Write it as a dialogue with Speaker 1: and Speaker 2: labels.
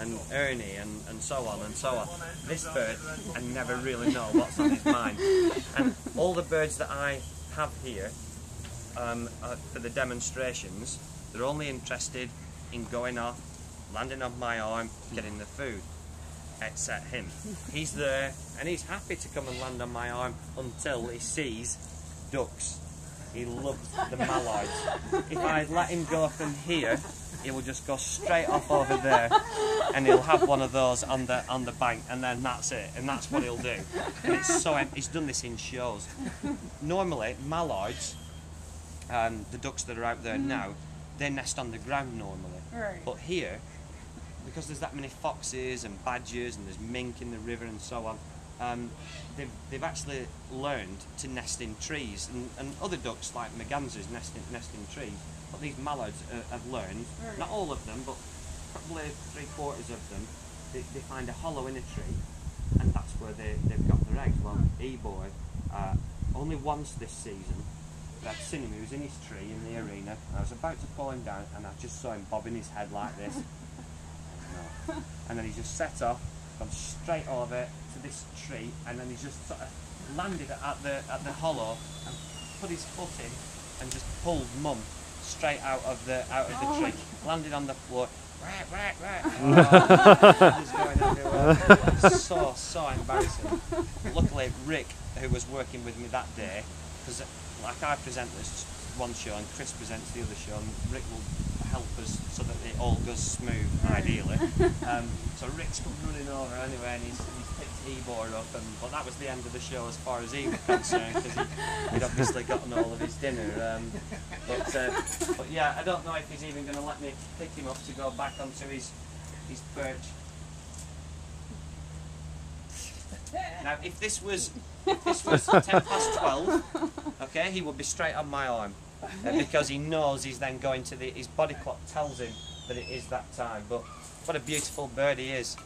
Speaker 1: and Ernie and so on and so on. This bird, I never really know what's on his mind. And all the birds that I have here for the demonstrations, they're only interested in going off, landing on my arm, getting the food. Except him. He's there and he's happy to come and land on my arm until he sees ducks. He loves the mallards. If I let him go from here, he will just go straight off over there and he'll have one of those on the bank, and then that's it, and that's what he'll do. And it's so he's done this in shows. Normally mallards, the ducks that are out there now, they nest on the ground normally.
Speaker 2: Right.
Speaker 1: But here, because there's that many foxes and badgers and there's mink in the river and so on, they've actually learned to nest in trees, and other ducks like mergansers nest in trees, but these mallards have learned, not all of them, but probably 3/4 of them, they find a hollow in a tree, and that's where they've got their eggs. Well, Ebore, only once this season, I'd seen him, he was in his tree in the arena, and I was about to pull him down, and I just saw him bobbing his head like this. And then he just set off, gone straight over to this tree, and then he just sort of landed at the hollow and put his foot in and just pulled Mum straight out of the tree. Landed on the floor. Right. Oh, just going everywhere. So embarrassing. Luckily Rick, who was working with me that day, because like I present this one show and Chris presents the other show, and Rick will help us so that it all goes smooth, ideally. So Rick's come running over anyway, and he's picked Ebore up, but that was the end of the show as far as he was concerned, because he'd obviously gotten all of his dinner. But yeah, I don't know if he's even going to let me pick him up to go back onto his perch. Now, if this was 12, okay, he would be straight on my arm, because he knows he's then going to his body clock tells him that it is that time. But what a beautiful bird he is.